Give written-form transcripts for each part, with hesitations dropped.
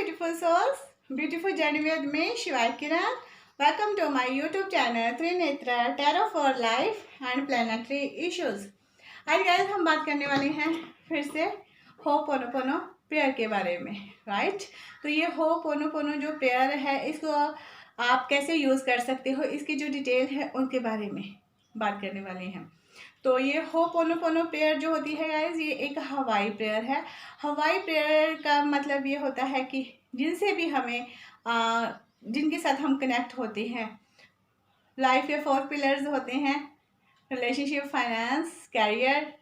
beautiful souls, beautiful journey with me Shiva Kiran. Welcome to my YouTube channel Trinetra Tarot for Life and Planetary Issues. आज guys हम बात करने वाले हैं फिर से होपोनोपोनो प्रेयर के बारे में, राइट। तो ये होपोनोपोनो जो प्रेयर है इसको आप कैसे यूज़ कर सकते हो, इसकी जो डिटेल है उनके बारे में बात करने वाले हैं। तो ये होपोनोपोनो प्रेयर जो होती है गाइस, ये एक हवाई प्रेयर है। हवाई प्रेयर का मतलब ये होता है कि जिनसे भी हमें जिनके साथ हम कनेक्ट होते हैं, लाइफ के 4 पिलर्स होते हैं, relationship, finance, career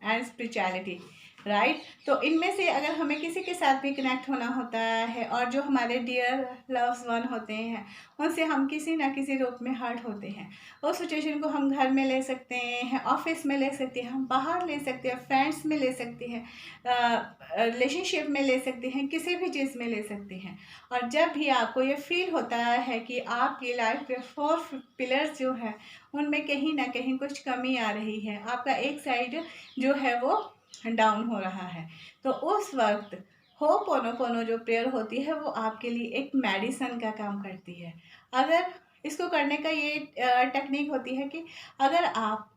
and spirituality, right. तो इनमें से अगर हमें किसी के साथ भी कनेक्ट होना होता है और जो हमारे डियर लव्स वन होते हैं उनसे हम किसी ना किसी रूप में हर्ट होते हैं, उस सिचुएशन को हम घर में ले सकते हैं, ऑफिस में ले सकते हैं, हम बाहर ले सकते हैं, फ्रेंड्स में ले सकते हैं, रिलेशनशिप में ले सकते हैं, किसी भी चीज़ में ले सकते हैं। और जब भी आपको ये फील होता है कि आपकी लाइफ के 4 पिलर्स जो है उनमें कहीं ना कहीं कुछ कमी आ रही है, आपका एक साइड जो है वो डाउन हो रहा है, तो उस वक्त होपोनोपोनो जो प्रेयर होती है वो आपके लिए एक मेडिसिन का काम करती है। अगर इसको करने का ये टेक्निक होती है कि अगर आप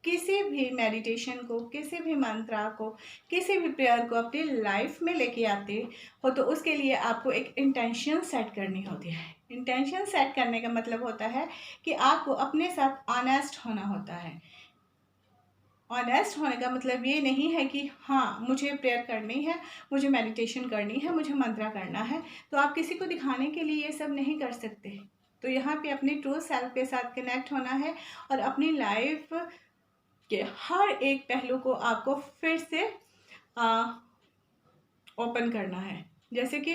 किसी भी मेडिटेशन को, किसी भी मंत्रा को, किसी भी प्रेयर को अपनी लाइफ में लेके आते हो तो उसके लिए आपको एक इंटेंशन सेट करनी होती है। इंटेंशन सेट करने का मतलब होता है कि आपको अपने साथ ऑनेस्ट होना होता है। ऑनेस्ट होने का मतलब ये नहीं है कि हाँ मुझे प्रेयर करनी है, मुझे मेडिटेशन करनी है, मुझे मंत्रा करना है, तो आप किसी को दिखाने के लिए ये सब नहीं कर सकते। तो यहाँ पे अपने ट्रू सेल्फ के साथ कनेक्ट होना है और अपनी लाइफ के हर एक पहलू को आपको फिर से ओपन करना है। जैसे कि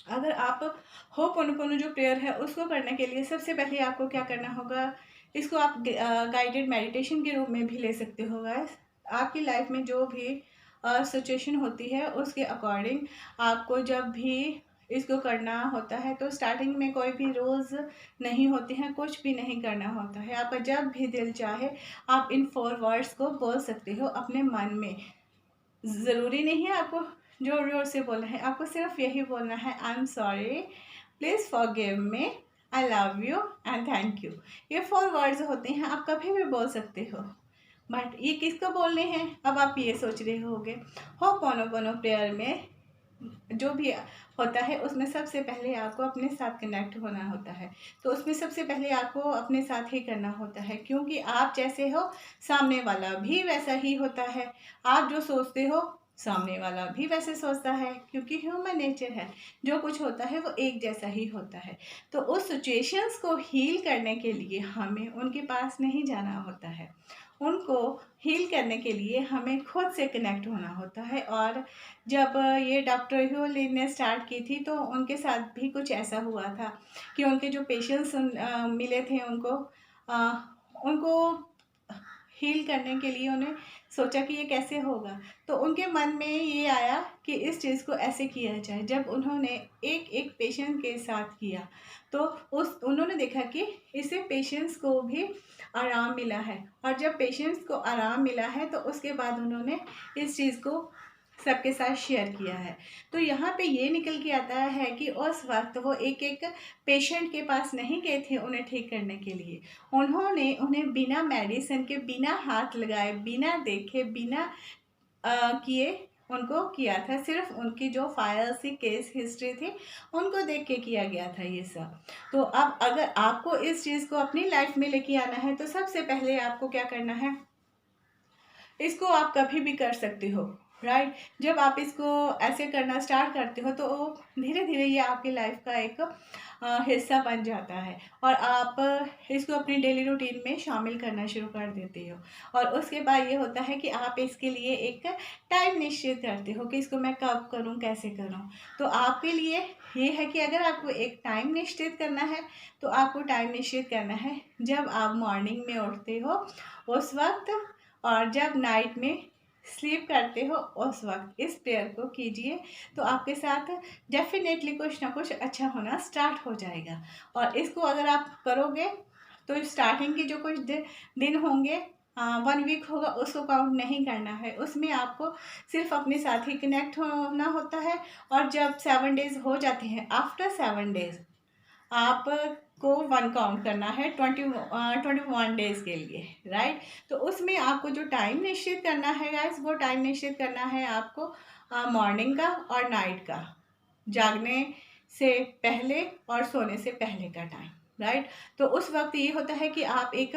अगर आप होपोनोपोनो जो प्रेयर है उसको करने के लिए सबसे पहले आपको क्या करना होगा, इसको आप गाइडेड मेडिटेशन के रूप में भी ले सकते हो गाइस। आपकी लाइफ में जो भी सिचुएशन होती है उसके अकॉर्डिंग आपको जब भी इसको करना होता है तो स्टार्टिंग में कोई भी रूल्स नहीं होते हैं, कुछ भी नहीं करना होता है। आपका जब भी दिल चाहे आप इन 4 वर्ड्स को बोल सकते हो अपने मन में। ज़रूरी नहीं है आपको जोर जोर से बोलना है, आपको सिर्फ यही बोलना है, I am sorry, please forgive me, I love you and thank you. ये 4 वर्ड्स होते हैं, आप कभी भी बोल सकते हो, बट ये किसको बोलने हैं अब आप ये सोच रहे होगे। होपोनोपोनो प्रेयर में जो भी होता है उसमें सबसे पहले आपको अपने साथ कनेक्ट होना होता है। तो उसमें सबसे पहले आपको अपने साथ ही करना होता है, क्योंकि आप जैसे हो सामने वाला भी वैसा ही होता है। आप जो सोचते हो सामने वाला भी वैसे सोचता है, क्योंकि ह्यूमन नेचर है, जो कुछ होता है वो एक जैसा ही होता है। तो उस सिचुएशंस को हील करने के लिए हमें उनके पास नहीं जाना होता है, उनको हील करने के लिए हमें खुद से कनेक्ट होना होता है। और जब ये डॉक्टर ह्यू लिन ने स्टार्ट की थी तो उनके साथ भी कुछ ऐसा हुआ था कि उनके जो पेशेंट्स मिले थे उनको हील करने के लिए उन्हें सोचा कि ये कैसे होगा, तो उनके मन में ये आया कि इस चीज़ को ऐसे किया जाए। जब उन्होंने एक एक पेशेंट के साथ किया तो उन्होंने देखा कि इससे पेशेंट्स को भी आराम मिला है, और जब पेशेंट्स को आराम मिला है तो उसके बाद उन्होंने इस चीज़ को सबके साथ शेयर किया है। तो यहाँ पे ये निकल के आता है कि उस वक्त वो एक एक पेशेंट के पास नहीं गए थे उन्हें ठीक करने के लिए, उन्होंने उन्हें बिना मेडिसिन के, बिना हाथ लगाए, बिना देखे, बिना किए उनको किया था। सिर्फ उनकी जो फाइल सी, केस हिस्ट्री थी, उनको देख के किया गया था ये सब। तो अब अगर आपको इस चीज़ को अपनी लाइफ में लेके आना है तो सबसे पहले आपको क्या करना है, इसको आप कभी भी कर सकते हो, राइट। जब आप इसको ऐसे करना स्टार्ट करते हो तो धीरे धीरे ये आपकी लाइफ का एक हिस्सा बन जाता है और आप इसको अपनी डेली रूटीन में शामिल करना शुरू कर देते हो। और उसके बाद ये होता है कि आप इसके लिए एक टाइम निश्चित करते हो कि इसको मैं कब करूं, कैसे करूं। तो आपके लिए ये है कि अगर आपको एक टाइम निश्चित करना है तो आपको टाइम निश्चित करना है जब आप मॉर्निंग में उठते हो उस वक्त, और जब नाइट में स्लीप करते हो उस वक्त इस प्रेयर को कीजिए। तो आपके साथ डेफिनेटली कुछ ना कुछ अच्छा होना स्टार्ट हो जाएगा। और इसको अगर आप करोगे तो स्टार्टिंग के जो कुछ दिन होंगे 1 वीक होगा उसको काउंट नहीं करना है। उसमें आपको सिर्फ अपने साथ ही कनेक्ट होना होता है। और जब 7 डेज़ हो जाते हैं, आफ्टर 7 डेज़ आपको 1 काउंट करना है 21 डेज़ के लिए, राइट। तो उसमें आपको जो टाइम निश्चित करना है गाइस, वो टाइम निश्चित करना है आपको मॉर्निंग का और नाइट का, जागने से पहले और सोने से पहले का टाइम, राइट। तो उस वक्त ये होता है कि आप एक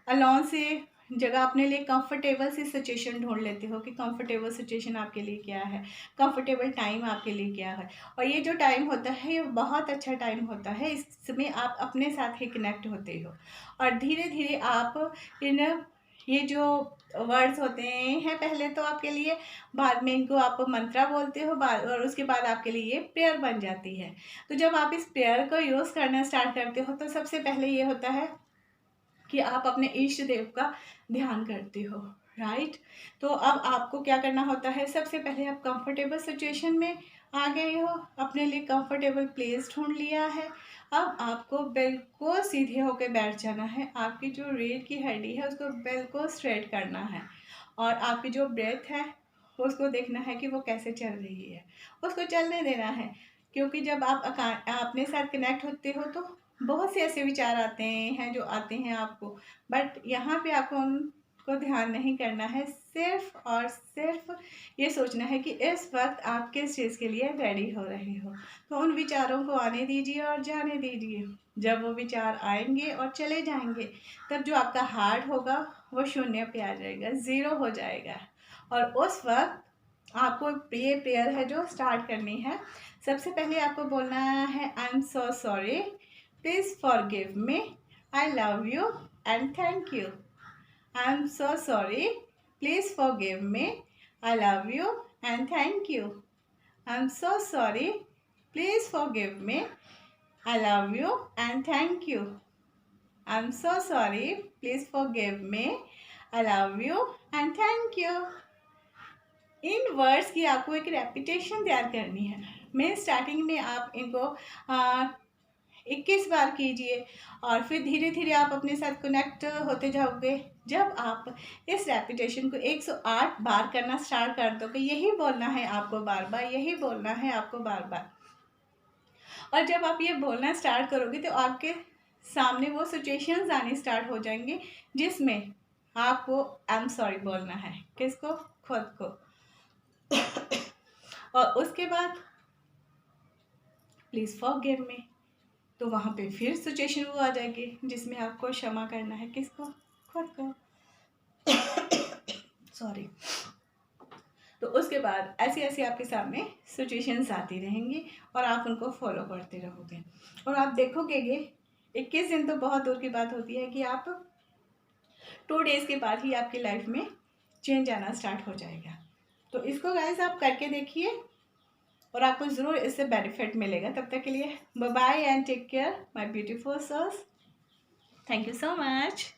अलोन से जगह अपने लिए कंफर्टेबल सी सिचुएशन ढूंढ लेते हो कि कंफर्टेबल सिचुएशन आपके लिए क्या है, कंफर्टेबल टाइम आपके लिए क्या है। और ये जो टाइम होता है ये बहुत अच्छा टाइम होता है, इसमें आप अपने साथ ही कनेक्ट होते हो। और धीरे धीरे आप इन ये जो वर्ड्स होते हैं पहले तो आपके लिए, बाद में इनको आप मंत्रा बोलते हो, बाद और उसके बाद आपके लिए ये प्रेयर बन जाती है। तो जब आप इस प्रेयर को यूज़ करना स्टार्ट करते हो तो सबसे पहले ये होता है कि आप अपने इष्ट देव का ध्यान करते हो, राइट। तो अब आपको क्या करना होता है, सबसे पहले आप कंफर्टेबल सिचुएशन में आ गए हो, अपने लिए कंफर्टेबल प्लेस ढूंढ लिया है। अब आपको बिल्कुल सीधे होकर बैठ जाना है, आपकी जो रीढ़ की हड्डी है उसको बिल्कुल स्ट्रेट करना है। और आपकी जो ब्रेथ है उसको देखना है कि वो कैसे चल रही है, उसको चलने देना है। क्योंकि जब आप अपने साथ कनेक्ट होते हो तो बहुत से ऐसे विचार आते हैं जो आते हैं आपको, बट यहाँ पे आपको उनको ध्यान नहीं करना है, सिर्फ और सिर्फ ये सोचना है कि इस वक्त आप किस चीज़ के लिए रेडी हो रहे हो। तो उन विचारों को आने दीजिए और जाने दीजिए। जब वो विचार आएंगे और चले जाएंगे तब जो आपका हार्ट होगा वो शून्य पे आ जाएगा, ज़ीरो हो जाएगा। और उस वक्त आपको ये प्रेयर है जो स्टार्ट करनी है। सबसे पहले आपको बोलना है I am so sorry, please forgive me, I love you and thank you. I am so sorry, please forgive me, I love you and thank you. I am so sorry, please forgive me, I love you and thank you. I am so sorry, please forgive me, I love you and thank you. In words की आपको एक repetition तैयार करनी है। मैं starting में आप इनको 21 बार कीजिए और फिर धीरे धीरे आप अपने साथ कनेक्ट होते जाओगे। जब आप इस रेपिटेशन को 108 बार करना स्टार्ट कर दोगे, यही बोलना है आपको बार बार, यही बोलना है आपको बार बार। और जब आप ये बोलना स्टार्ट करोगे तो आपके सामने वो सिचुएशंस आनी स्टार्ट हो जाएंगी जिसमें आपको आई एम सॉरी बोलना है। किसको? खुद को। और उसके बाद प्लीज़ फॉरगिव मी, तो वहाँ पे फिर सिचुएशन वो आ जाएगी जिसमें आपको क्षमा करना है। किसको? खुद को। सॉरी। तो उसके बाद ऐसी ऐसी आपके सामने सिचुएशंस आती रहेंगी और आप उनको फॉलो करते रहोगे और आप देखोगे कि 21 दिन तो बहुत दूर की बात होती है कि आप 2 डेज़ के बाद ही आपकी लाइफ में चेंज आना स्टार्ट हो जाएगा। तो इसको गाइस आप करके देखिए और आपको ज़रूर इससे बेनिफिट मिलेगा। तब तक के लिए bye bye and take care my beautiful souls. Thank you so much.